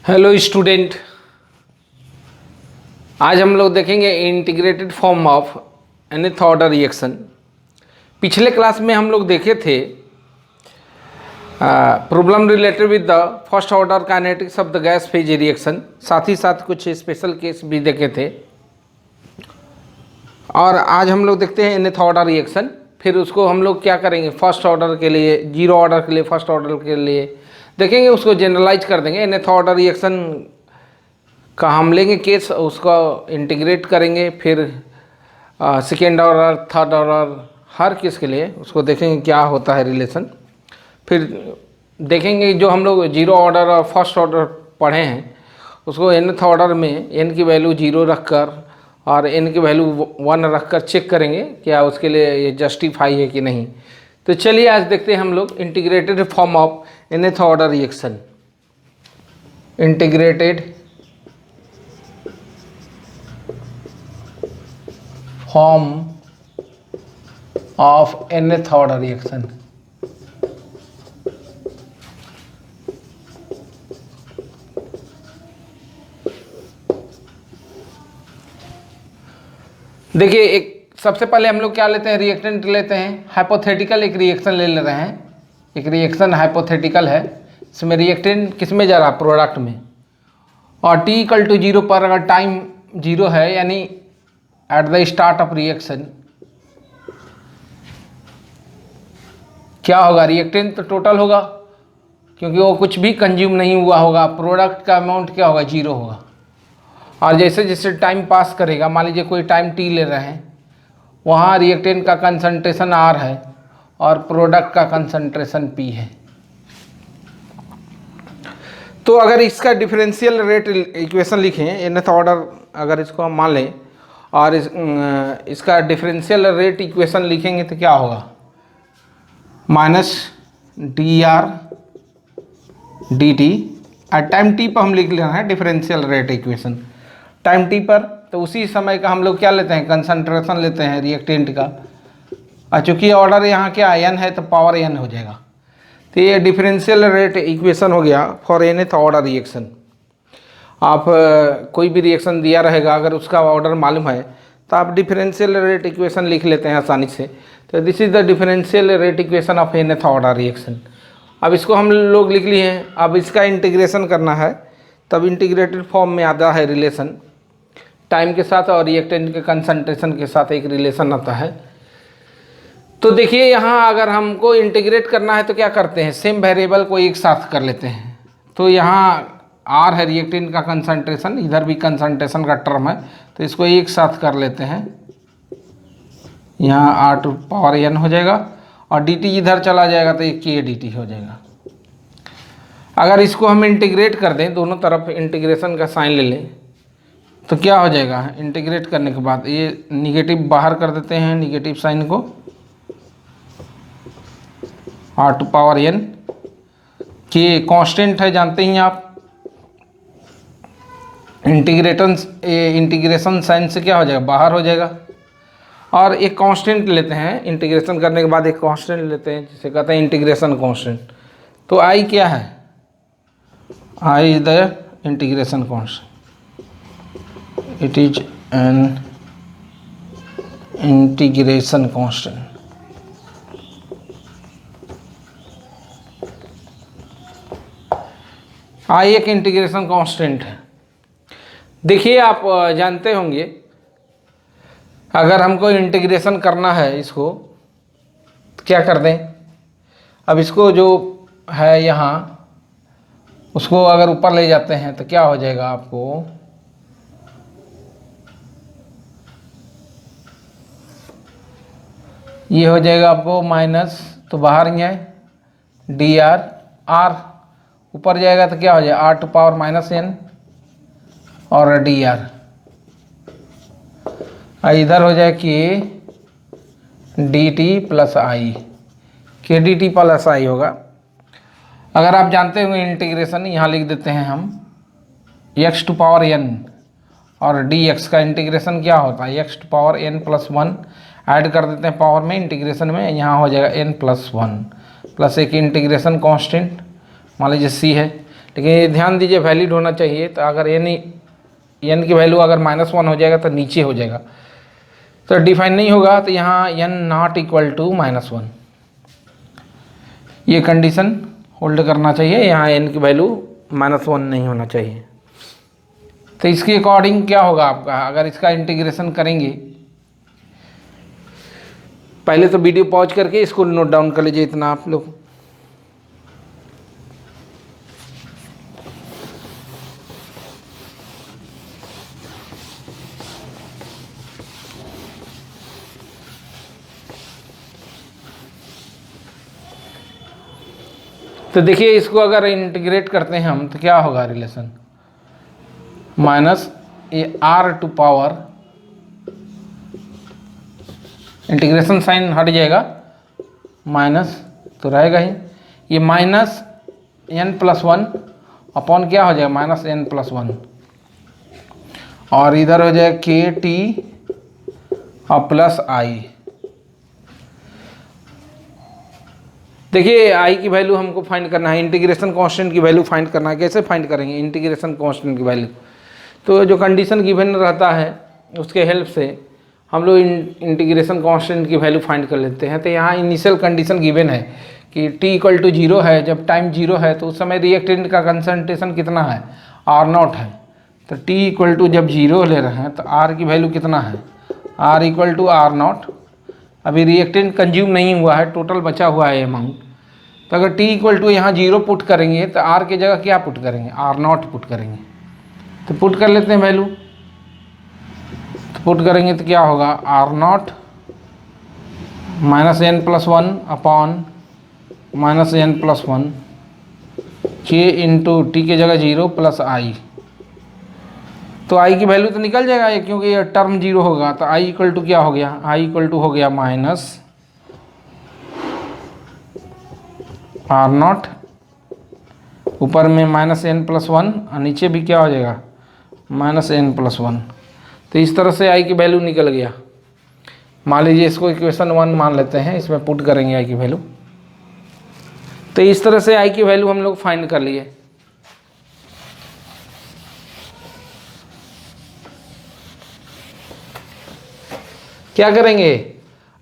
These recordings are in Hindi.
हेलो स्टूडेंट, आज हम लोग देखेंगे integrated form of nth order reaction. पिछले क्लास में हम लोग देखे थे problem related with the first order kinetics of the gas phase reaction, साथ ही साथ कुछ स्पेशल केस भी देखे थे। और आज हम लोग देखते हैं nth ऑर्डर रिएक्शन। फिर उसको हम लोग क्या करेंगे, फर्स्ट ऑर्डर के लिए, जीरो ऑर्डर के लिए, फर्स्ट ऑर्डर के लिए देखेंगे, उसको जनरलाइज कर देंगे। nth ऑर्डर रिएक्शन का हम लेंगे केस, उसको इंटीग्रेट करेंगे, फिर सेकेंड ऑर्डर, थर्ड ऑर्डर, हर केस के लिए उसको देखेंगे क्या होता है रिलेशन। फिर देखेंगे जो हम लोग जीरो ऑर्डर और फर्स्ट ऑर्डर पढ़े हैं उसको nth ऑर्डर में n की वैल्यू जीरो रखकर और n की वैल्यू 1 रखकर चेक करेंगे क्या उसके लिए ये जस्टिफाई है कि नहीं। तो चलिए आज देखते हैं हम लोग integrated form of nth order reaction. Integrated form of nth order reaction. देखिए, एक सबसे पहले हम लोग क्या लेते हैं, रिएक्टेंट लेते हैं। हाइपोथेटिकल एक रिएक्शन ले रहे हैं, एक रिएक्शन हाइपोथेटिकल है। इसमें रिएक्टेंट किस में जा रहा है, प्रोडक्ट में। और t इक्वल टू जीरो पर अगर टाइम जीरो है, यानी at the start of reaction क्या होगा, रिएक्टेंट तो टोटल होगा क्योंकि वो कुछ भी कंज्यूम नहीं हुआ होगा। प्रोडक्ट का अमाउंट क्या होगा, जीरो होगा। और जैसे जैसे टाइम पास करेगा, मान लीजिए कोई टाइम t ले रहे हैं, वहाँ रिएक्टेंट का कंसंट्रेशन r है और प्रोडक्ट का कंसंट्रेशन p है। तो अगर इसका डिफरेंशियल रेट इक्वेशन लिखें, nth ऑर्डर अगर इसको हम मान लें और इसका डिफरेंशियल रेट इक्वेशन लिखेंगे तो क्या होगा, minus D R D T. और टाइम t पर हम लिख ले रहे हैं differential rate equation time t पर, तो उसी समय का हम लोग क्या लेते हैं, कंसंट्रेशन लेते हैं रिएक्टेंट का। और चूँकि ऑर्डर यहाँ क्या n है तो पावर n हो जाएगा। तो ये डिफरेंशियल रेट इक्वेशन हो गया फॉर nth ऑर्डर रिएक्शन। आप कोई भी रिएक्शन दिया रहेगा, अगर उसका ऑर्डर मालूम है तो आप डिफरेंशियल रेट इक्वेशन लिख लेते हैं आसानी से। तो this is the differential rate equation of nth order reaction. अब इसको हम लोग लिख लिए हैं, अब इसका इंटीग्रेशन करना है, तब इंटीग्रेटेड फॉर्म में आता है रिलेशन टाइम के साथ और रिएक्टेंट के कंसंट्रेशन के साथ एक रिलेशन आता है। तो देखिए यहाँ अगर हमको इंटीग्रेट करना है तो क्या करते हैं, सेम वेरिएबल को एक साथ कर लेते हैं। तो यहाँ R है रिएक्टेंट का कंसंट्रेशन, इधर भी कंसंट्रेशन का टर्म है, तो इसको एक साथ कर लेते हैं। यहाँ R टू पावर n हो जाएगा और dt इधर चला जाएगा तो ये k dt हो जाएगा। अगर इसको हम इंटीग्रेट कर दें, दोनों तरफ इंटीग्रेशन का साइन ले लें, तो क्या हो जाएगा, इंटीग्रेट करने के बाद ये निगेटिव बाहर कर देते हैं, निगेटिव साइन को, r to power n। k constant है, जानते ही आप। इंटीग्रेशन साइन से क्या हो जाएगा, बाहर हो जाएगा। और एक कांस्टेंट लेते हैं, इंटीग्रेशन करने के बाद एक कांस्टेंट लेते हैं जिसे कहते हैं इंटीग्रेशन कांस्टेंट। तो i क्या है, i is the integration constant, it is an integration constant. i एक इंटीग्रेशन कांस्टेंट है। देखिए आप जानते होंगे, अगर हमको इंटीग्रेशन करना है इसको तो क्या कर दें, अब इसको जो है यहाँ उसको अगर ऊपर ले जाते हैं तो क्या हो जाएगा, आपको ये हो जाएगा आपको माइनस, तो बाहर ही है डी आर, आर ऊपर जाएगा तो क्या हो जाएगा, R to power minus n और डी आर। इधर हो जाए कि डी टी प्लस आई, के डी टी प्लस आई होगा। अगर आप जानते होंगे इंटीग्रेशन, यहाँ लिख देते हैं हम x टू पावर n और dx का इंटीग्रेशन क्या होता है, x to power n plus 1 add कर देते हैं पावर में, इंटीग्रेशन में यहाँ हो जाएगा n प्लस 1 प्लस एक इंटीग्रेशन कांस्टेंट मान लीजिए c है। लेकिन ये ध्यान दीजिए वैलिड होना चाहिए। तो अगर एन की वैल्यू अगर -1 हो जाएगा तो नीचे हो जाएगा, तो डिफाइन नहीं होगा। तो यहाँ n नॉट इक्वल टू -1, ये कंडीशन होल्ड करना चाहिए। यहाँ n की वैल्यू -1 नहीं होना चाहिए। तो इसके अकॉर्डिंग क्या होगा आपका, अगर इसका इंटीग्रेशन करेंगे, पहले तो वीडियो पॉज करके इसको नोट डाउन कर लीजिए इतना आप लोग। तो देखिए इसको अगर इंटीग्रेट करते हैं हम तो क्या होगा relation, -r to power, integration sign हट जाएगा, माइनस तो रहेगा ही, ये -n+1 अपॉन क्या हो जाएगा -n+1, और इधर हो जाएगा KT और प्लस I। देखिए I की वैल्यू हमको फाइंड करना है, इंटीग्रेशन कांस्टेंट की वैल्यू फाइंड करना है। कैसे फाइंड करेंगे इंटीग्रेशन कांस्टेंट की वैल्यू, तो जो कंडीशन गिवन रहता है उसके हेल्प से हम लोग इंटीग्रेशन कांस्टेंट की वैल्यू फाइंड कर लेते हैं। तो यहाँ इनिशियल कंडीशन गिवन है कि t इक्वल टू 0 है, जब टाइम 0 है तो उस समय रिएक्टेंट का कंसंट्रेशन कितना है, R0 है। तो t इक्वल टू जब 0 ले रहे हैं तो R की वैल्यू कितना है, R इक्वल टू R0। अभी रिएक्टेंट कंज्यूम नहीं हुआ है, टोटल बचा हुआ है अमाउंट। तो अगर t इक्वल टू यहाँ 0 पुट करेंगे तो R की जगह क्या पुट करेंगे, R0 पुट करेंगे। तो पुट कर लेते हैं वैल्यू, तो पुट करेंगे तो क्या होगा, R0 -n+1 upon -n+1 k into T की जगह 0 प्लस I। तो I की वैल्यू तो निकल जाएगा ये, क्योंकि ये टर्म 0 होगा। तो I इक्वल टू क्या हो गया, I इक्वल टू हो गया -R0, ऊपर में -n+1 और नीचे भी क्या हो जाएगा -n+1। तो इस तरह से I की वैल्यू निकल गया। मान लीजिए इसको इक्वेशन 1 मान लेते हैं, इसमें पुट करेंगे I की वैल्यू। तो इस तरह से I की वैल्यू हम लोग फाइंड कर लिए। क्या करेंगे,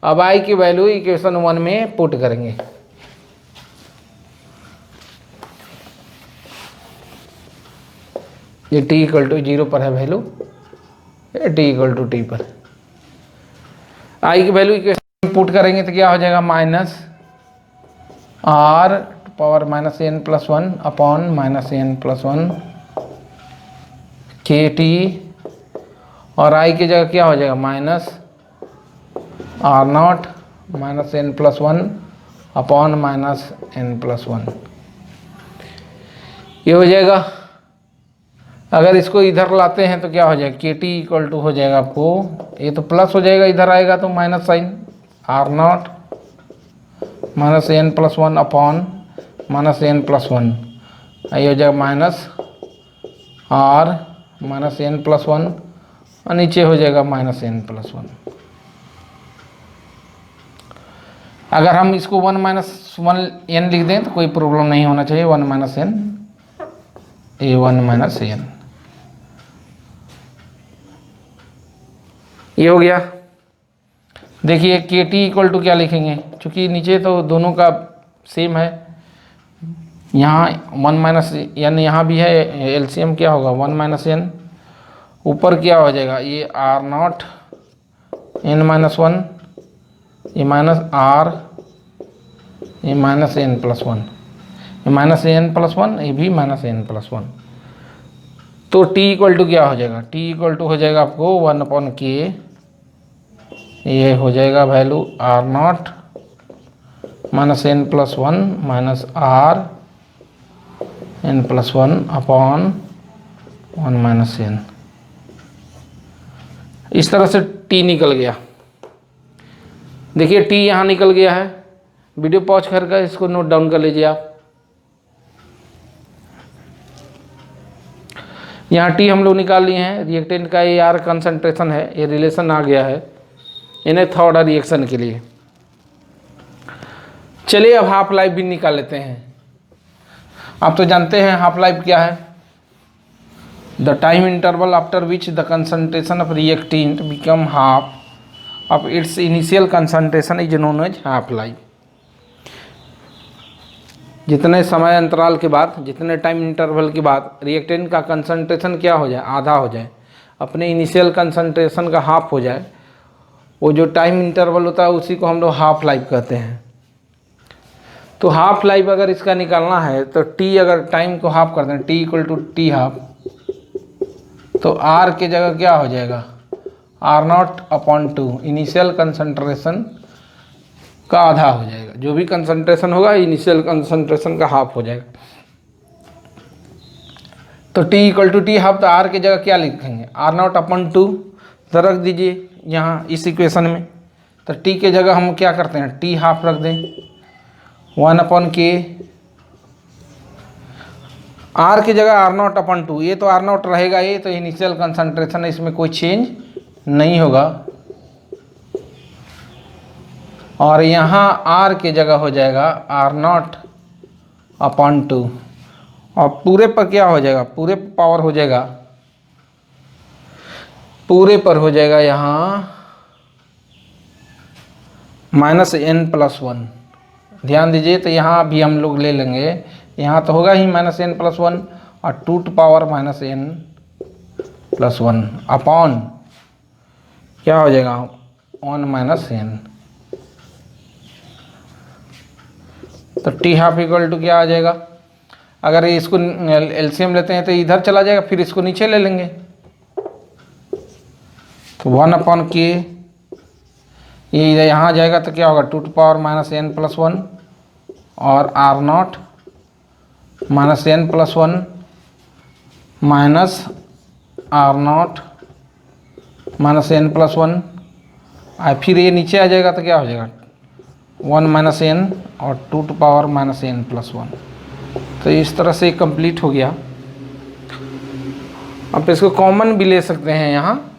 अब I की वैल्यू इक्वेशन 1 में पुट करेंगे। ये t इक्वल टू 0 पर है value, t equal to t पर। I की वैल्यू इक्वेशन में पुट करेंगे तो क्या हो जाएगा, -r पावर -n+1 अपॉन -n+1 KT, और I की जगह क्या हो जाएगा -R0 -n+1 अपॉन -n+1। ये हो जाएगा। अगर इसको इधर लाते हैं तो क्या हो जाएगा, KT इक्वल टू हो जाएगा आपको, ये तो प्लस हो जाएगा, इधर आएगा तो minus sign, R0 -n+1 upon -n+1, ये हो जाएगा -R -n+1 और नीचे हो जाएगा -n+1। अगर हम इसको 1 लिख दें तो कोई प्रॉब्लम नहीं होना चाहिए, 1 - n, ये 1 - n, ये हो गया। देखिए KT इक्वल टू क्या लिखेंगे, चूँकि नीचे तो दोनों का सेम है, यहाँ 1 - n यहाँ भी है, एलसीएम क्या होगा 1 - n, ऊपर क्या हो जाएगा ये R0 n-1, ये -R, ये -n+1, ये -n+1, ये भी -n+1। तो t इक्वल टू क्या हो जाएगा, t इक्वल टू हो जाएगा आपको 1/k, ये हो जाएगा value R0 -n+1 -R n+1 upon 1 - n। इस तरह से t निकल गया। देखिए t यहाँ निकल गया है। वीडियो पॉज करके इसको नोट डाउन कर लीजिए आप। यहाँ t हम लोग निकाल लिए हैं, रिएक्टेंट का ये R कंसंट्रेशन है, ये रिलेशन आ गया है इन्हें थर्ड रिएक्शन के लिए। चलिए अब हाफ लाइफ भी निकाल लेते हैं। आप तो जानते हैं हाफ लाइफ क्या है, the time interval after which the concentration of reactant become half of its initial concentration is known as half life. जितने समय अंतराल के बाद, जितने टाइम इंटरवल के बाद रिएक्टेंट का कंसंट्रेशन क्या हो जाए, आधा हो जाए, अपने इनिशियल कंसंट्रेशन का हाफ हो जाए, वो जो टाइम इंटरवल होता है उसी को हम लोग हाफ लाइफ कहते हैं। तो हाफ लाइफ अगर इसका निकालना है तो टी, अगर टाइम को हाफ करते हैं, T equal to T half, तो आर की जगह क्या हो जाएगा, R naught upon two, initial concentration का आधा हो जाएगा। जो भी कंसंट्रेशन होगा इनिशियल कंसंट्रेशन का हाफ हो जाएगा। तो T equal to T half, तो R की जगह क्या लिखेंगे, आर नॉट अपॉन टू, तो रख दीजिए यहाँ इस इक्वेशन में। तो T के जगह हम क्या करते हैं, T हाफ रख दें, 1/K, R की जगह आर नॉट अपॉन टू, ये तो आर नॉट रहेगा, ये तो इनिशियल कंसंट्रेशन है, इसमें कोई चेंज नहीं होगा। और यहाँ R की जगह हो जाएगा आर नॉट अपॉन टू, और पूरे पर क्या हो जाएगा, पूरे पावर हो जाएगा, पूरे पर हो जाएगा यहाँ -n+1। ध्यान दीजिए, तो यहाँ भी हम लोग ले लेंगे, यहाँ तो होगा ही -n+1 और 2 n+1 अपॉन क्या हो जाएगा 1 - n। तो टी हाफ इक्वल टू क्या आ जाएगा, अगर इसको एलसीएम लेते हैं तो इधर चला जाएगा, फिर इसको नीचे ले लेंगे, तो 1/K, ये इधर यहाँ जाएगा तो क्या होगा 2 n+1 और R naught -n+1 minus R naught -n+1, और फिर ये नीचे आ जाएगा तो क्या हो जाएगा 1 - n और 2 n+1। तो इस तरह से कंप्लीट हो गया। अब इसको कॉमन भी ले सकते हैं, यहाँ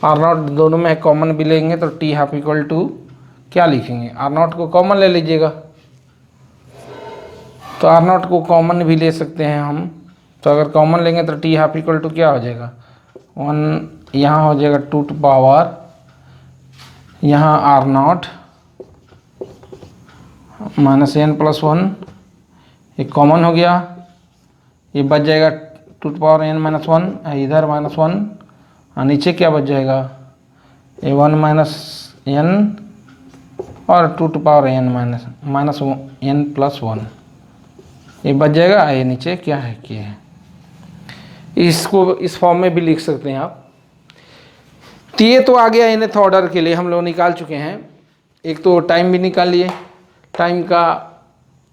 आर नॉट दोनों में कॉमन भी लेंगे तो टी हाफ इक्वल टू क्या लिखेंगे, आर नॉट को कॉमन ले लीजिएगा, तो आर नॉट को कॉमन भी ले सकते हैं हम। तो अगर कॉमन लेंगे तो टी हाफ इक्वल टू क्या हो जाएगा 1, यहाँ हो जाएगा 2 यहाँ आर नॉट -n+1, ये कॉमन हो गया, ये बच जाएगा 2 n-1, इधर -1, और नीचे क्या बच जाएगा ये 1 - n और 2 n-1, ये बच जाएगा, ये नीचे क्या है कि है। इसको इस फॉर्म में भी लिख सकते हैं आप। तो ये तो आ गया nth ऑर्डर के लिए हम लोग निकाल चुके हैं। एक तो टाइम भी निकाल लिए, टाइम का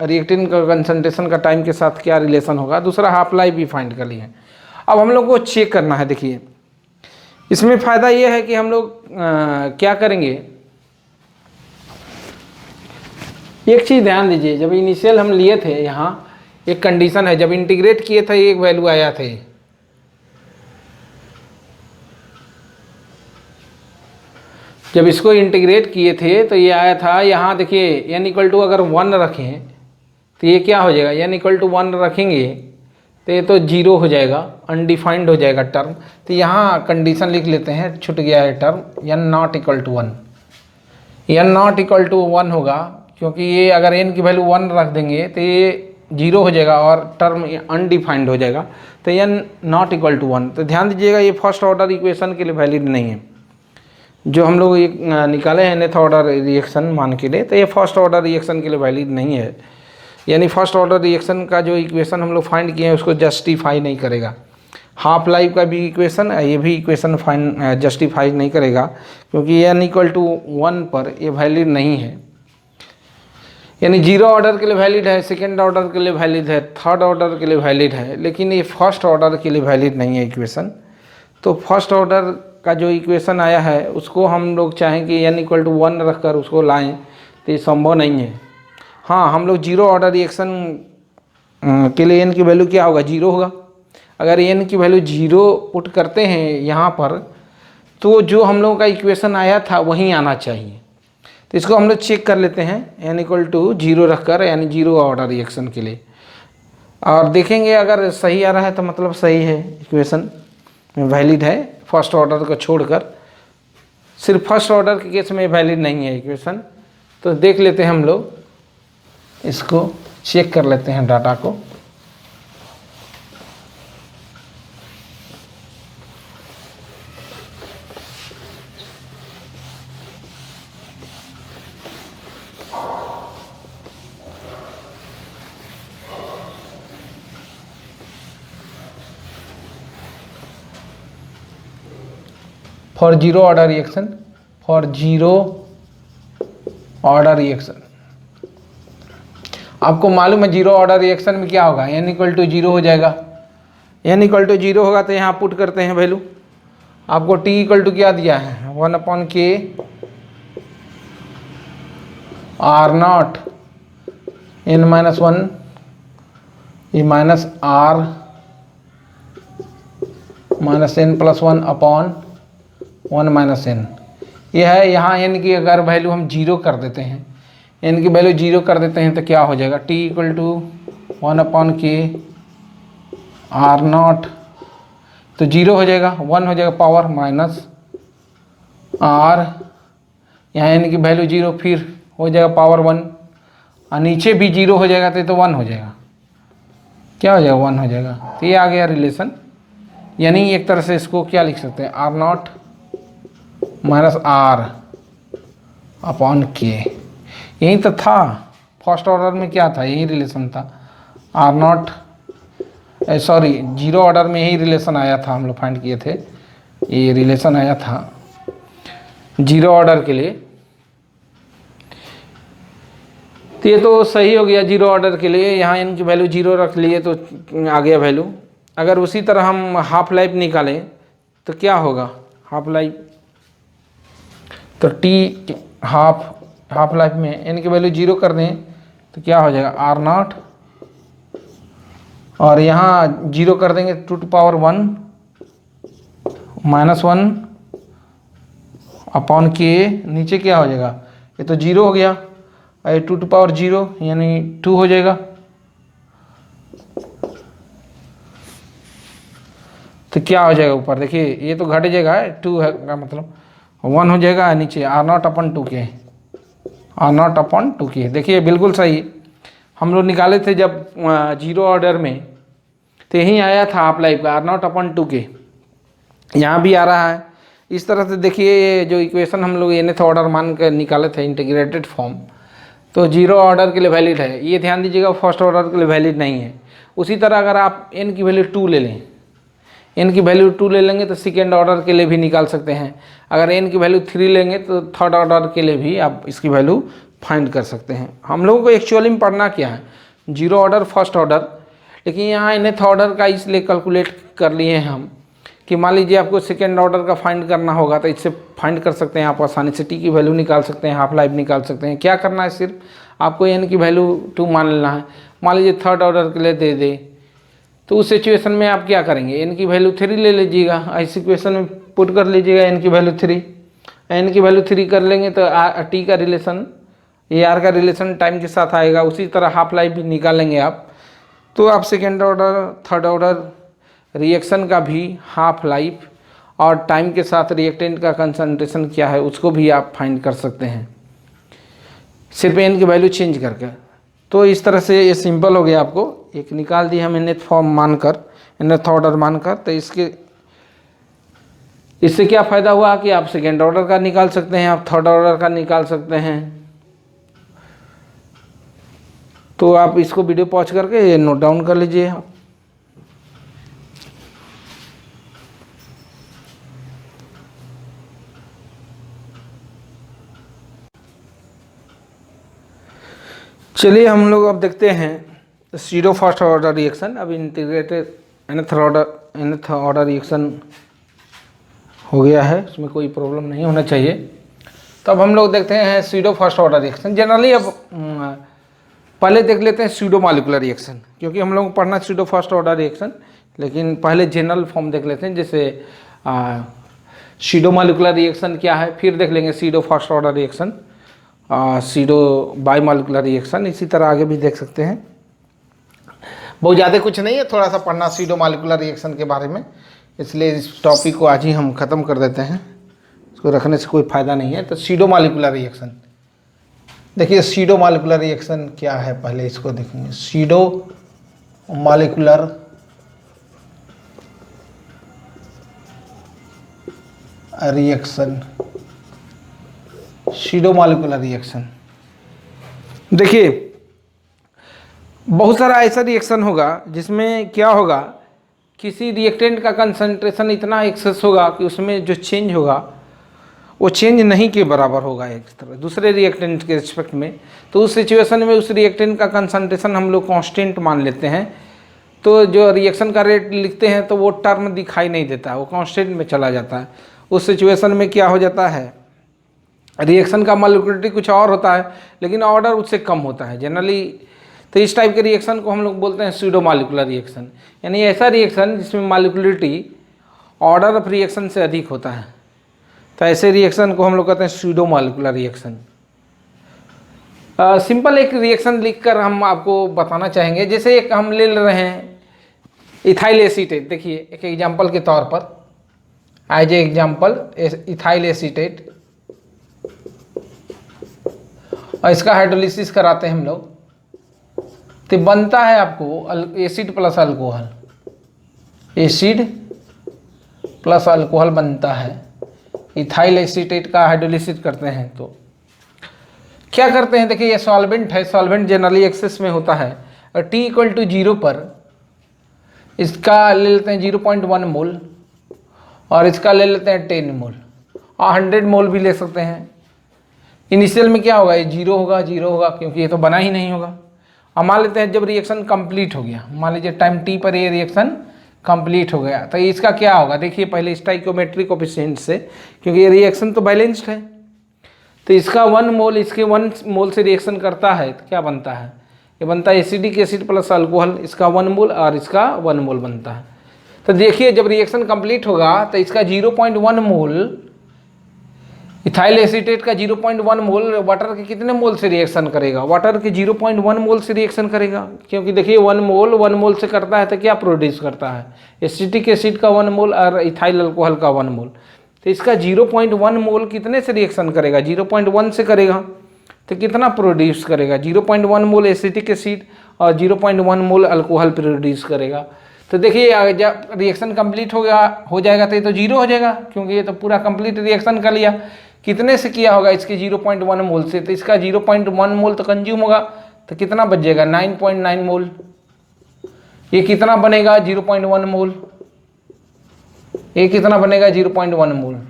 रिएक्टेंट का कंसंट्रेशन का टाइम के साथ क्या रिलेशन होगा, दूसरा हाफ लाइफ भी फाइंड कर लिए। अब हम लोग को चेक करना है। देखिए इसमें फ़ायदा ये है कि हम लोग क्या करेंगे, एक चीज़ ध्यान दीजिए, जब इनिशियल हम लिए थे यहाँ एक कंडीशन है, जब इंटीग्रेट किए थे एक वैल्यू आया थे, जब इसको इंटीग्रेट किए थे तो ये आया था यहाँ, देखिए n इक्वल टू अगर 1 रखें तो ये क्या हो जाएगा, n इक्वल टू 1 रखेंगे तो ये तो 0 हो जाएगा, अनडिफाइंड हो जाएगा टर्म। तो यहाँ कंडीशन लिख लेते हैं, छूट गया है term, n not equal to 1, n not equal to 1 होगा, क्योंकि ये अगर n की वैल्यू 1 रख देंगे तो ये 0 हो जाएगा और टर्म अनडिफाइंड हो जाएगा, तो n नॉट इक्वल टू 1। तो ध्यान दीजिएगा ये फर्स्ट ऑर्डर इक्वेशन के लिए वैलिड नहीं है, जो हम लोग एक निकाले हैं nth ऑर्डर रिएक्शन मान के लिए, तो ये फर्स्ट ऑर्डर रिएक्शन के लिए वैलिड नहीं है। यानी फर्स्ट ऑर्डर रिएक्शन का जो इक्वेशन हम लोग फाइंड किए हैं उसको जस्टिफाई नहीं करेगा। हाफ लाइफ का भी इक्वेशन, ये भी इक्वेशन फाइंड जस्टिफाई नहीं करेगा, क्योंकि n इक्वल टू 1 पर ये वैलिड नहीं है। यानी 0 ऑर्डर के लिए वैलिड है, सेकेंड ऑर्डर के लिए वैलिड है, थर्ड ऑर्डर के लिए वैलिड है, लेकिन ये फर्स्ट ऑर्डर के लिए वैलिड नहीं है इक्वेशन। तो फर्स्ट ऑर्डर का जो इक्वेशन आया है उसको हम लोग चाहें कि n इक्वल टू 1 रख कर उसको लाएँ तो ये संभव नहीं है। हाँ, हम लोग 0 ऑर्डर रिएक्शन के लिए n की वैल्यू क्या होगा, 0 होगा। अगर n की वैल्यू 0 पुट करते हैं यहाँ पर तो जो हम लोगों का इक्वेशन आया था वहीं आना चाहिए। तो इसको हम लोग चेक कर लेते हैं, n इक्वल टू 0 रख कर, यानी 0 ऑर्डर रिएक्शन के लिए और देखेंगे अगर सही आ रहा है तो मतलब सही है, इक्वेशन वैलिड है। फर्स्ट ऑर्डर को छोड़कर सिर्फ फर्स्ट ऑर्डर के केस में वैलिड नहीं है इक्वेशन। तो देख लेते हैं हम लोग, इसको चेक कर लेते हैं डाटा को। For zero order reaction, for zero order reaction आपको मालूम है जीरो ऑर्डर रिएक्शन में क्या होगा, n इक्वल टू जीरो हो जाएगा। n इक्वल टू जीरो होगा तो यहाँ पुट करते हैं वैल्यू। आपको t इक्वल टू क्या दिया है, 1/k r0 n-1 ये minus r minus n+1 upon 1 minus n। यह है, यहाँ n की अगर वैल्यू हम जीरो कर देते हैं, n की वैल्यू जीरो कर देते हैं तो क्या हो जाएगा, t equal to 1/k r0 तो जीरो हो जाएगा, 1 हो जाएगा पावर माइनस r, यहाँ n की वैल्यू जीरो फिर हो जाएगा पावर 1 और नीचे भी जीरो हो जाएगा तो 1 हो जाएगा। क्या हो जाएगा, 1 हो जाएगा। तो ये आ गया रिलेशन। यानी एक तरह से इसको क्या लिख सकते हैं, r0 minus r upon k। यही तो था फर्स्ट ऑर्डर में, क्या था, यही रिलेशन था। r0 सॉरी जीरो ऑर्डर में यही रिलेशन आया था, हम लोग फाइंड किए थे, ये रिलेशन आया था जीरो ऑर्डर के लिए। तो ये तो सही हो गया जीरो ऑर्डर के लिए, यहाँ इनकी वैल्यू जीरो रख लिए तो आ गया वैल्यू। अगर उसी तरह हम हाफ लाइफ निकालें तो क्या होगा, हाफ लाइफ तो t हाफ लाइफ में n की वैल्यू जीरो कर दें तो क्या हो जाएगा, r0 और यहाँ जीरो कर देंगे 2 to power 1 minus 1 upon k, नीचे क्या हो जाएगा, ये तो जीरो हो गया, और 2 टू पावर 0 यानी 2 हो जाएगा। तो क्या हो जाएगा ऊपर देखिए, ये तो घट जाएगा, 2 है का मतलब 1 हो जाएगा, नीचे r0/2k, r0/2k। देखिए बिल्कुल सही हम लोग निकाले थे जब जीरो ऑर्डर में, तो यही आया था हाफ लाइफ का r0/2k, यहाँ भी आ रहा है। इस तरह से देखिए ये जो इक्वेशन हम लोग nth ऑर्डर मान कर निकाले थे इंटीग्रेटेड फॉर्म, तो जीरो ऑर्डर के लिए वैलिड है। ये ध्यान दीजिएगा फर्स्ट ऑर्डर के लिए वैलिड नहीं है। उसी तरह अगर आप n की वैल्यू 2 ले लें, n की वैल्यू 2 ले लेंगे तो सेकेंड ऑर्डर के लिए भी निकाल सकते हैं। अगर n की वैल्यू 3 लेंगे तो थर्ड ऑर्डर के लिए भी आप इसकी वैल्यू फाइंड कर सकते हैं। हम लोगों को एक्चुअली में पढ़ना क्या है, जीरो ऑर्डर फर्स्ट ऑर्डर, लेकिन यहाँ nth ऑर्डर का इसलिए कैलकुलेट कर लिए हैं हम कि मान लीजिए आपको सेकेंड ऑर्डर का फाइंड करना होगा तो इससे फाइंड कर सकते हैं आप आसानी से, t की वैल्यू निकाल सकते हैं, हाफ लाइफ निकाल सकते हैं। क्या करना है, सिर्फ आपको n की वैल्यू 2 मान लेना है। मान लीजिए थर्ड ऑर्डर के लिए दे दे तो उस सिचुएशन में आप क्या करेंगे, n की वैल्यू 3 ले लीजिएगा, इस इक्वेशन में पुट कर लीजिएगा n की वैल्यू 3। n की वैल्यू 3 कर लेंगे तो t का रिलेशन, ये r का रिलेशन टाइम के साथ आएगा। उसी तरह हाफ लाइफ भी निकालेंगे आप, तो आप second order third order reaction का भी हाफ लाइफ और टाइम के साथ रिएक्टेंट का कंसंट्रेशन क्या है उसको भी आप फाइंड कर सकते हैं, सिर्फ n की वैल्यू चेंज करके। तो इस तरह से ये सिंपल हो गया, आपको एक निकाल दिया हम nth फॉर्म मानकर, nth ऑर्डर मानकर। तो इससे क्या फ़ायदा हुआ कि आप सेकेंड ऑर्डर का निकाल सकते हैं, आप थर्ड ऑर्डर का निकाल सकते हैं। तो आप इसको वीडियो पॉज करके नोट डाउन कर लीजिए। चलिए हम लोग अब देखते हैं सीडो फर्स्ट ऑर्डर रिएक्शन। अब इंटीग्रेटेड nth ऑर्डर रिएक्शन हो गया है, उसमें कोई प्रॉब्लम नहीं होना चाहिए। तो अब हम लोग देखते हैं pseudo first order reaction. Generally अब पहले देख लेते हैं सीडो मॉलिक्यूलर रिएक्शन, क्योंकि हम लोग पढ़ना सीडो फर्स्ट ऑर्डर रिएक्शन, लेकिन पहले जनरल फॉर्म देख लेते हैं, जैसे सीडो मॉलिक्यूलर रिएक्शन क्या है, फिर देख लेंगे pseudo first order reaction, pseudo bimolecular reaction, इसी तरह आगे भी देख सकते हैं। बहुत ज़्यादा कुछ नहीं है, थोड़ा सा पढ़ना सीडो मॉलिक्यूलर रिएक्शन के बारे में, इसलिए इस टॉपिक को आज ही हम ख़त्म कर देते हैं, इसको रखने से कोई फ़ायदा नहीं है। तो सीडो मॉलिक्यूलर रिएक्शन, देखिए सीडो मॉलिक्यूलर रिएक्शन क्या है, पहले इसको देखेंगे। Pseudo molecular reaction, pseudo molecular reaction, देखिए बहुत सारा ऐसा रिएक्शन होगा जिसमें क्या होगा, किसी रिएक्टेंट का कंसंट्रेशन इतना एक्सेस होगा कि उसमें जो चेंज होगा वो चेंज नहीं के बराबर होगा एक तरह दूसरे रिएक्टेंट के रिस्पेक्ट में। तो उस सिचुएशन में उस रिएक्टेंट का कंसंट्रेशन हम लोग कांस्टेंट मान लेते हैं, तो जो रिएक्शन का रेट लिखते हैं तो वो टर्म दिखाई नहीं देता, वो कांस्टेंट में चला जाता है। उस सिचुएशन में क्या हो जाता है, रिएक्शन का मॉलिक्यूलरिटी कुछ और होता है लेकिन ऑर्डर उससे कम होता है जनरली। तो इस टाइप के रिएक्शन को हम लोग बोलते हैं सूडो मॉलिक्यूलर रिएक्शन, यानी ऐसा रिएक्शन जिसमें मॉलिक्यूलरिटी ऑर्डर ऑफ रिएक्शन से अधिक होता है, तो ऐसे रिएक्शन को हम लोग कहते हैं सूडो मॉलिक्यूलर रिएक्शन। सिंपल एक रिएक्शन लिखकर हम आपको बताना चाहेंगे, जैसे एक हम ले रहे हैं इथाइल एसीटेट, देखिए एक एग्जांपल के तौर पर, as a example ethyl acetate, और इसका हाइड्रोलिसिस कराते हैं हम लोग, तो बनता है आपको acid plus alcohol, acid plus alcohol बनता है। इथाइल एसीटेट का हाइड्रोलिसिस करते हैं तो क्या करते हैं, देखिए ये सॉल्वेंट है, सॉल्वेंट जनरली एक्सेस में होता है, और T इक्वल टू 0 पर इसका ले लेते हैं 0.1 मोल और इसका ले लेते हैं 10 मोल, और 100 मोल भी ले सकते हैं। इनिशियल में क्या होगा, ये 0 होगा क्योंकि ये तो बना ही नहीं होगा। अब मान लेते हैं जब रिएक्शन कंप्लीट हो गया, मान लीजिए टाइम T पर ये रिएक्शन कंप्लीट हो गया, तो इसका क्या होगा, देखिए पहले स्टाइकोमेट्रिक कोफिशिएंट से, क्योंकि ये रिएक्शन तो बैलेंस्ड है, तो इसका 1 मोल इसके 1 मोल से रिएक्शन करता है तो क्या बनता है, ये बनता है एसिडिक एसिड प्लस अल्कोहल, इसका 1 मोल और इसका 1 मोल बनता है। तो देखिए जब रिएक्शन कंप्लीट होगा तो इसका 0.1 मोल इथाइल एसीटेट का 0.1 मोल वाटर के कितने मोल से रिएक्शन करेगा, वाटर के 0.1 मोल से रिएक्शन करेगा, क्योंकि देखिए 1 मोल से करता है तो क्या प्रोड्यूस करता है, एसिटिक एसिड का 1 मोल और इथाइल अल्कोहल का 1 मोल। तो इसका 0.1 मोल कितने से रिएक्शन करेगा, 0.1 से करेगा, तो कितना प्रोड्यूस करेगा, 0.1 मोल एसिटिक एसिड और 0.1 मोल अल्कोहल प्रोड्यूस करेगा। तो देखिए जब रिएक्शन कंप्लीट हो जाएगा तो ये तो 0 हो जाएगा, क्योंकि ये तो पूरा कंप्लीट रिएक्शन कर लिया। कितने से किया होगा, इसके 0.1 मोल से, तो इसका 0.1 मोल तो कंज्यूम होगा, तो कितना बच जाएगा 9.9 मोल। ये कितना बनेगा 0.1 मोल, ये कितना बनेगा 0.1 मोल।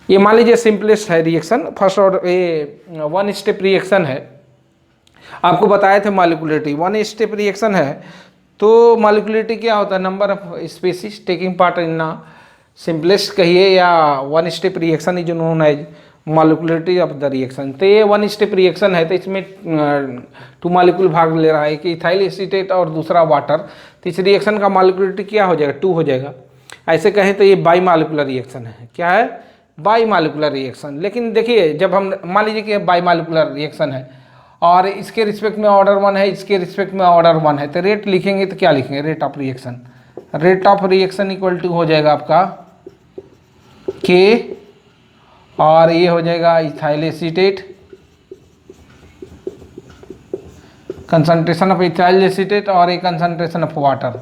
ये मान लीजिए सिंपलेस्ट है रिएक्शन, फर्स्ट ऑर्डर ये 1 स्टेप रिएक्शन है, आपको बताए थे मॉलिक्यूलरिटी 1 स्टेप रिएक्शन है। तो मॉलिक्यूलरिटी क्या होता है, number of species taking part in simplest कहिए या 1 step reaction is known as molecularity of the reaction. तो ये 1 स्टेप रिएक्शन है, तो इसमें 2 मॉलिक्यूल भाग ले रहा है, कि इथाइल एसीटेट और दूसरा वाटर, तो इस रिएक्शन का मॉलिक्यूलरिटी क्या हो जाएगा 2 हो जाएगा। ऐसे कहें तो ये बाई मॉलिक्यूलर रिएक्शन है, क्या है बाई मॉलिक्यूलर रिएक्शन। लेकिन देखिए जब हम मान लीजिए कि बाई मॉलिक्यूलर रिएक्शन है और इसके रिस्पेक्ट में ऑर्डर 1 है, इसके रिस्पेक्ट में ऑर्डर 1 है, तो रेट लिखेंगे तो क्या लिखेंगे, rate of reaction, rate of reaction equal to हो जाएगा आपका K, और ये हो जाएगा ethyl acetate, concentration of ethyl acetate, और ये कंसंट्रेशन ऑफ वाटर।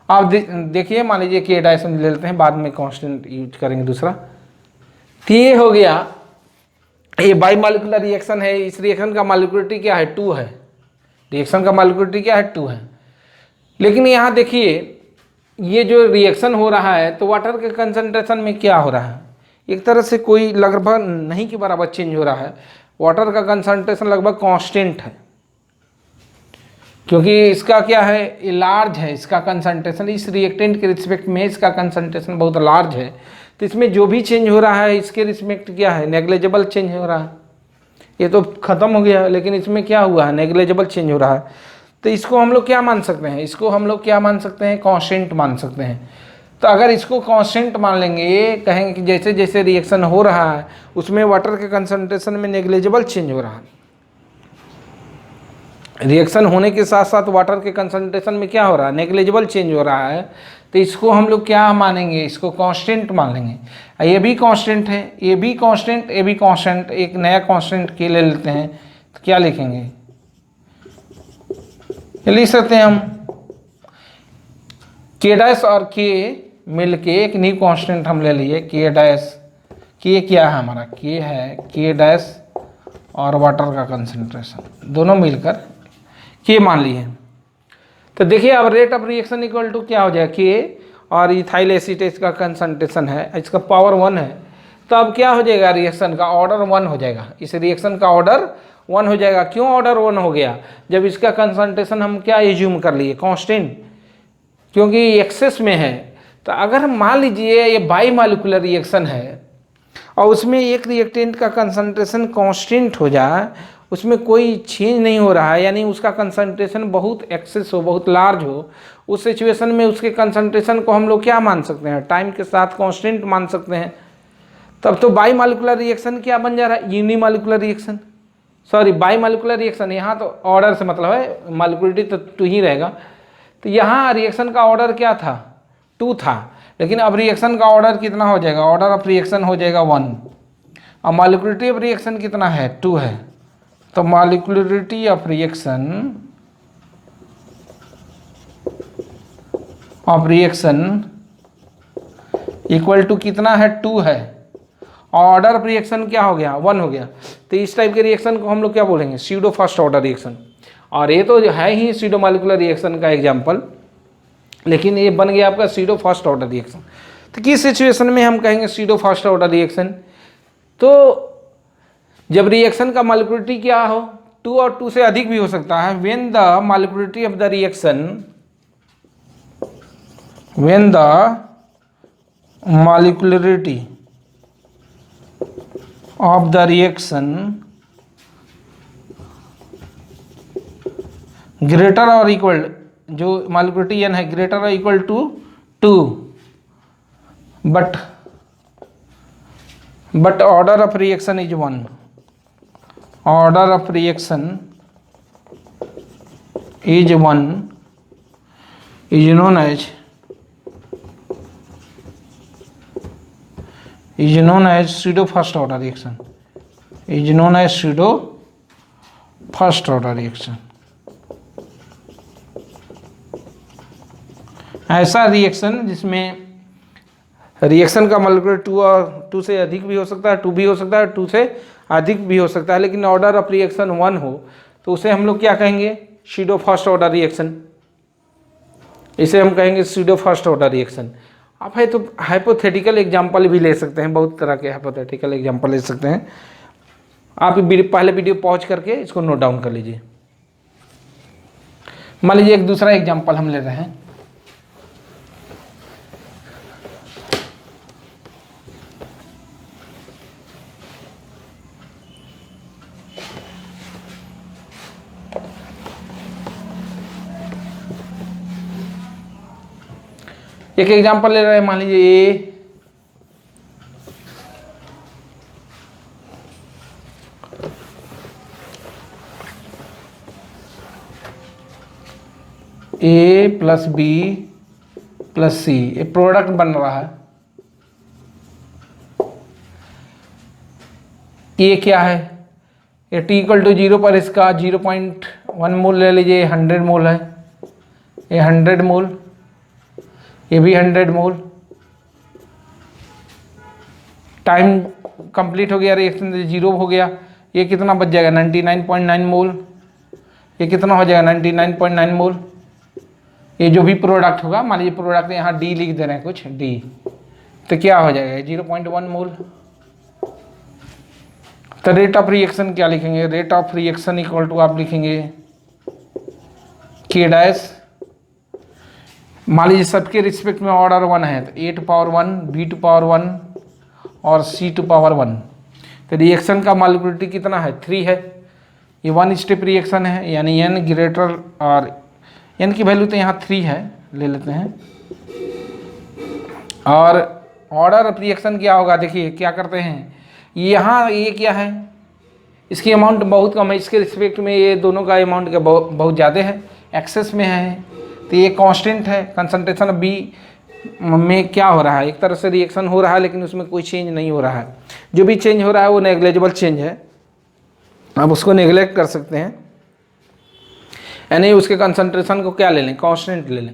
अब देखिए मान लीजिए K डैश ले लेते हैं, बाद में कांस्टेंट यूज करेंगे दूसरा। तो ये हो गया, ये बाई मॉलिक्यूलर रिएक्शन है, इस रिएक्शन का मॉलिक्यूलरिटी क्या है 2 है, रिएक्शन का मॉलिक्यूलरिटी क्या है 2 है। लेकिन यहाँ देखिए ये जो रिएक्शन हो रहा है तो वाटर के कंसंट्रेशन में क्या हो रहा है, एक तरह से कोई लगभग नहीं के बराबर चेंज हो रहा है, वाटर का कंसंट्रेशन लगभग कांस्टेंट है, क्योंकि इसका क्या है ये लार्ज है, इसका कंसंट्रेशन इस रिएक्टेंट के रिस्पेक्ट में इसका कंसंट्रेशन बहुत लार्ज है, तो इसमें जो भी चेंज हो रहा है इसके रिस्पेक्ट क्या है नेग्लेजेबल चेंज हो रहा है। ये तो ख़त्म हो गया, लेकिन इसमें क्या हुआ है नेग्लेजेबल चेंज हो रहा है। तो इसको हम लोग क्या मान सकते हैं, इसको हम लोग क्या मान सकते हैं, कांस्टेंट मान सकते हैं। तो अगर इसको कांस्टेंट मान लेंगे, ये कहेंगे कि जैसे जैसे रिएक्शन हो रहा है उसमें वाटर के कंसंट्रेशन में नेग्लेजेबल चेंज हो रहा है, रिएक्शन होने के साथ साथ वाटर के कंसंट्रेशन में क्या हो रहा है, नेग्लिजिबल चेंज हो रहा है, तो इसको हम लोग क्या मानेंगे, इसको कांस्टेंट मान लेंगे। ये भी कांस्टेंट है, ये भी कांस्टेंट, ये भी कांस्टेंट, एक नया कांस्टेंट के ले लेते हैं, तो क्या लिखेंगे, ये लिख सकते हैं हम के डैश और के मिल के एक न्यू कांस्टेंट हम ले लिए, के डैश, के क्या है हमारा, के है के डैश और वाटर का कंसंट्रेशन दोनों मिलकर के मान लिए। तो देखिए अब rate of reaction equal to क्या हो जाएगा, के और इथाइल एसीटेट का कंसंट्रेशन है, इसका पावर 1 है, तो अब क्या हो जाएगा, रिएक्शन का ऑर्डर 1 हो जाएगा, इस रिएक्शन का ऑर्डर 1 हो जाएगा। क्यों ऑर्डर 1 हो गया, जब इसका कंसंट्रेशन हम क्या एज्यूम कर लिए, कांस्टेंट, क्योंकि एक्सेस में है। तो अगर मान लीजिए ये बाई मॉलिक्यूलर रिएक्शन है और उसमें एक रिएक्टेंट का कंसंट्रेशन कांस्टेंट हो जाए, उसमें कोई चेंज नहीं हो रहा है, यानी उसका कंसंट्रेशन बहुत एक्सेस हो, बहुत लार्ज हो, उस सिचुएशन में उसके कंसंट्रेशन को हम लोग क्या मान सकते हैं, टाइम के साथ कांस्टेंट मान सकते हैं। तब तो बाई मॉलिक्यूलर रिएक्शन क्या बन जा रहा है, unimolecular reaction, sorry bimolecular reaction, यहाँ तो ऑर्डर से मतलब है, मॉलिक्यूलरिटी तो 2 ही रहेगा। तो यहाँ रिएक्शन का ऑर्डर क्या था, 2 था, लेकिन अब रिएक्शन का ऑर्डर कितना हो जाएगा, ऑर्डर ऑफ रिएक्शन हो जाएगा 1, और मॉलिक्यूलरिटी ऑफ रिएक्शन कितना है, 2 है। तो molecularity of reaction equal to कितना है, 2 है, ऑर्डर ऑफ रिएक्शन क्या हो गया, 1 हो गया। तो इस टाइप के रिएक्शन को हम लोग क्या बोलेंगे, स्यूडो फर्स्ट ऑर्डर रिएक्शन। और ये तो है ही स्यूडो मॉलिक्यूलर रिएक्शन का एग्जांपल, लेकिन ये बन गया आपका स्यूडो फर्स्ट ऑर्डर रिएक्शन। तो किस सिचुएशन में हम कहेंगे स्यूडो फर्स्ट ऑर्डर रिएक्शन, तो जब रिएक्शन का मॉलिक्यूलरिटी क्या हो, 2 और 2 से अधिक भी हो सकता है, when the molecularity of the reaction, when the molecularity of the reaction greater और इक्वल, जो मॉलिक्यूलरिटी n है ग्रेटर और equal to 2, but order of reaction is 1, order of reaction is 1 is known as pseudo first order reaction, is known as pseudo first order reaction. ऐसा रिएक्शन जिसमें रिएक्शन का मॉलिक्यूलर 2 और 2 से अधिक भी हो सकता है, 2 भी हो सकता है, 2 से अधिक भी हो सकता है, लेकिन ऑर्डर ऑफ रिएक्शन 1 हो, तो उसे हम लोग क्या कहेंगे, स्यूडो फर्स्ट ऑर्डर रिएक्शन, इसे हम कहेंगे स्यूडो फर्स्ट ऑर्डर रिएक्शन। आप है तो हाइपोथेटिकल एग्जांपल भी ले सकते हैं, बहुत तरह के हाइपोथेटिकल एग्जांपल ले सकते हैं। आप पहले वीडियो पॉज करके इसको नोट डाउन कर लीजिए। मान लीजिए एक दूसरा एग्जांपल हम ले रहे हैं, एक एग्जांपल ले रहे हैं, मान लीजिए ए प्लस बी प्लस सी, ये प्रोडक्ट बन रहा है। ये क्या है, ये टी इक्वल टू 0 पर इसका 0.1 मोल ले लीजिए, 100 मोल है, ये 100 मोल, ये भी 100 मोल। टाइम कंप्लीट हो गया, रिएक्शन 0 हो गया, ये कितना बच जाएगा 99.9 मोल, ये कितना हो जाएगा 99.9 मोल। ये जो भी प्रोडक्ट होगा, मान लीजिए प्रोडक्ट यहाँ डी लिख दे रहे हैं कुछ डी, तो क्या हो जाएगा 0.1 मोल। तो रेट ऑफ रिएक्शन क्या लिखेंगे, rate of reaction equal to आप लिखेंगे के डैश, मान लीजिए सबके रिस्पेक्ट में ऑर्डर 1 है, तो A to power 1, B to power 1 और सी टू पावर 1। तो रिएक्शन का मॉलिक्यूलरिटी कितना है, 3 है। ये 1 स्टेप रिएक्शन है, यानी n ग्रेटर, और n की वैल्यू तो यहाँ 3 है, ले लेते हैं। और ऑर्डर ऑफ रिएक्शन क्या होगा, देखिए क्या करते हैं, यहाँ ये क्या है, इसकी अमाउंट बहुत कम है, इसके रिस्पेक्ट में ये दोनों का अमाउंट का बहुत ज़्यादा है, एक्सेस में है। तो ये कांस्टेंट है। कंसंट्रेशन ऑफ बी में क्या हो रहा है, एक तरह से रिएक्शन हो रहा है लेकिन उसमें कोई चेंज नहीं हो रहा है। जो भी चेंज हो रहा है वो नेग्लेजिबल चेंज है, आप उसको नेग्लेक्ट कर सकते हैं, यानी उसके कंसंट्रेशन को क्या ले लें, कांस्टेंट ले लें।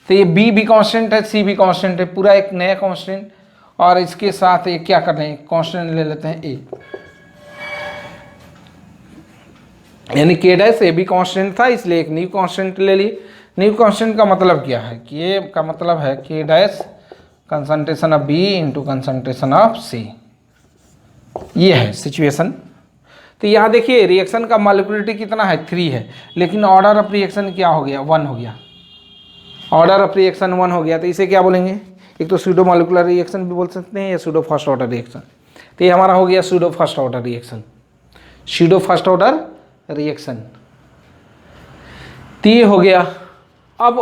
तो ये बी भी कांस्टेंट है, सी भी कांस्टेंट है, पूरा एक नया कांस्टेंट, और इसके साथ ये क्या कर रहे हैं, कांस्टेंट ले लेते हैं ए, यानी के डैश ए भी कांस्टेंट था इसलिए एक न्यू कांस्टेंट ले लिए। न्यू कांस्टेंट का मतलब क्या है कि ये का मतलब है K dash concentration of B into concentration of C, ये है सिचुएशन। तो यहाँ देखिए रिएक्शन का मॉलिक्यूलरिटी कितना है, 3 है, लेकिन ऑर्डर ऑफ रिएक्शन क्या हो गया, 1 हो गया। ऑर्डर ऑफ रिएक्शन 1 हो गया, तो इसे क्या बोलेंगे, एक तो सूडो मॉलिक्यूलर रिएक्शन भी बोल सकते हैं या सूडो फर्स्ट ऑर्डर रिएक्शन। तो ये हमारा हो गया pseudo first order reaction, pseudo first order reaction. तो ये हो गया। अब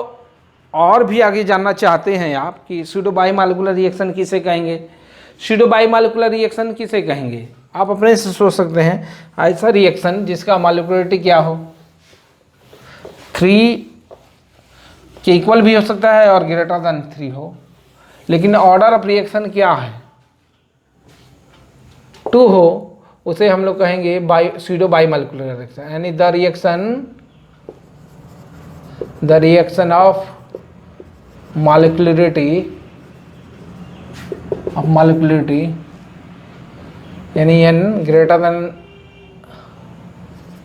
और भी आगे जानना चाहते हैं आप कि सूडो बाईमॉलिक्यूलर रिएक्शन किसे कहेंगे, सूडो बाईमॉलिक्यूलर रिएक्शन किसे कहेंगे। आप अपने से सोच सकते हैं ऐसा रिएक्शन जिसका मॉलिक्यूलरिटी क्या हो, 3 के इक्वल भी हो सकता है और ग्रेटर देन 3 हो, लेकिन ऑर्डर ऑफ रिएक्शन क्या है, 2 हो, उसे हम लोग कहेंगे सूडो बाईमॉलिक्यूलर रिएक्शन। यानी द रिएक्शन ऑफ मॉलिक्यूलरिटी यानी n ग्रेटर देन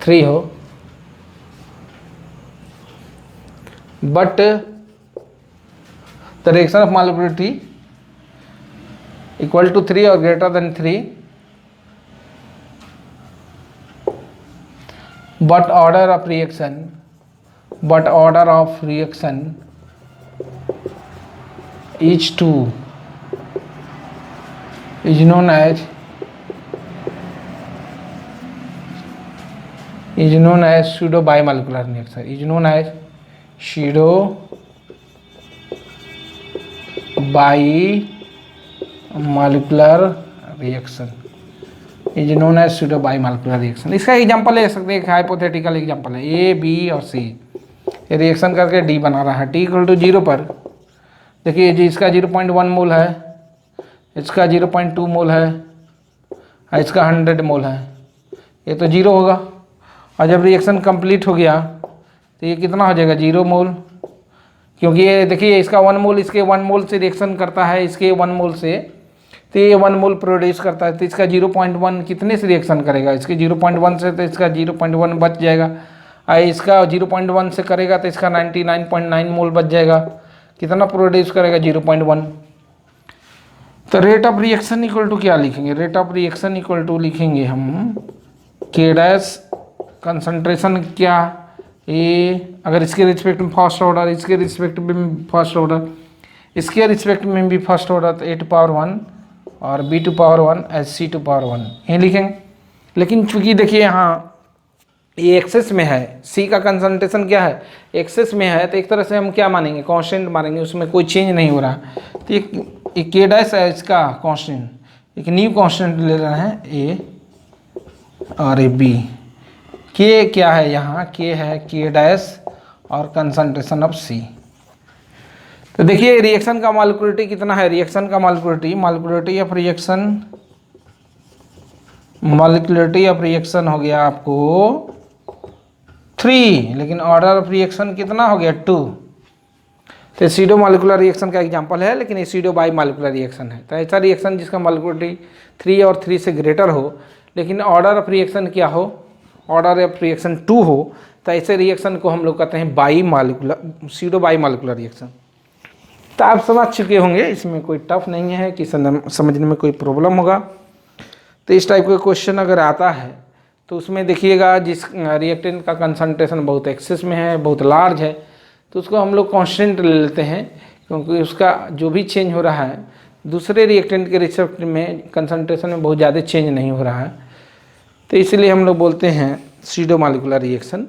3 हो, but the reaction of molecularity equal to 3 और greater than 3, but order of reaction is 2 is known as pseudo bimolecular reaction, is known as pseudo bimolecular reaction, is known as pseudo bimolecular reaction. इसका एग्जांपल ले सकते हैं, एक हाइपोथेटिकल एग्जांपल है, ए बी और सी ये रिएक्शन करके डी बना रहा है, टी इक्वल टू 0 पर। देखिए जी इसका 0.1 मोल है, इसका 0.2 मोल है, इसका 100 मोल है, ये तो 0 होगा। और जब रिएक्शन कंप्लीट हो गया तो ये कितना हो जाएगा, 0 मोल, क्योंकि ये देखिए इसका 1 मोल इसके 1 मोल से रिएक्शन करता है, इसके 1 मोल से, तो ये 1 मोल प्रोड्यूस करता है। तो इसका 0.1 कितने से रिएक्शन करेगा, इसके 0.1 से, तो इसका 0.1 बच जाएगा। इसका 0.1 से करेगा तो इसका 99.9 मोल बच जाएगा। कितना प्रोड्यूस करेगा, 0.1। तो rate of reaction equal to क्या लिखेंगे, rate of reaction equal to लिखेंगे हम के डैश कंसंट्रेशन क्या, ये अगर इसके रिस्पेक्ट में फर्स्ट ऑर्डर, इसके रिस्पेक्ट में फर्स्ट ऑर्डर, इसके रिस्पेक्ट में भी फर्स्ट ऑर्डर, तो A⁴ और B⁴ C⁴ ये लिखेंगे। लेकिन चूंकि देखिए यहाँ ये एक्सेस में है, सी का कंसंट्रेशन क्या है, एक्सेस में है, तो एक तरह से हम क्या मानेंगे, कांस्टेंट मानेंगे, उसमें कोई चेंज नहीं हो रहा। तो एक के डैश है इसका कांस्टेंट, एक न्यू कांस्टेंट ले रहे हैं ए और ए बी। के क्या है यहाँ, के है के डैश और कंसंट्रेशन ऑफ सी। तो देखिए रिएक्शन का मॉलिक्यूलरिटी कितना है, रिएक्शन का मॉलिक्यूलरिटी ऑफ रिएक्शन हो गया आपको 3, लेकिन ऑर्डर ऑफ रिएक्शन कितना हो गया 2। तो सूडो मॉलिक्यूलर रिएक्शन का एग्जांपल है, लेकिन ये सूडो बाईमॉलिक्यूलर रिएक्शन है। तो ऐसा रिएक्शन जिसका मॉलिक्यूलरिटी 3 और 3 से ग्रेटर हो, लेकिन ऑर्डर ऑफ रिएक्शन क्या हो, ऑर्डर ऑफ रिएक्शन 2 हो, तो ऐसे रिएक्शन को हम लोग कहते हैं सूडो बाईमॉलिक्यूलर रिएक्शन। तो आप समझ चुके होंगे, इसमें कोई टफ नहीं है कि समझने में कोई प्रॉब्लम होगा। तो इस टाइप का क्वेश्चन अगर आता है तो उसमें देखिएगा जिस रिएक्टेंट का कंसंट्रेशन बहुत एक्सेस में है, बहुत लार्ज है, तो उसको हम लोग कांस्टेंट ले लेते हैं, क्योंकि उसका जो भी चेंज हो रहा है दूसरे रिएक्टेंट के रिस्पेक्ट में कंसंट्रेशन में बहुत ज़्यादा चेंज नहीं हो रहा है, तो इसलिए हम लोग बोलते हैं सूडो मॉलिक्यूलर रिएक्शन।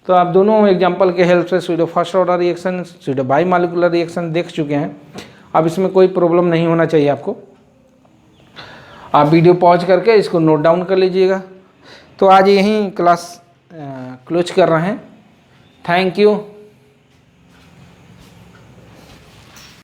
तो आप दोनों एग्जांपल के हेल्प से pseudo first order reaction, pseudo bimolecular reaction देख चुके हैं। अब इसमें कोई प्रॉब्लम नहीं होना चाहिए आपको। आप वीडियो पॉज करके इसको नोट डाउन कर लीजिएगा। तो आज यहीं क्लास क्लोज कर रहे हैं। Thank you.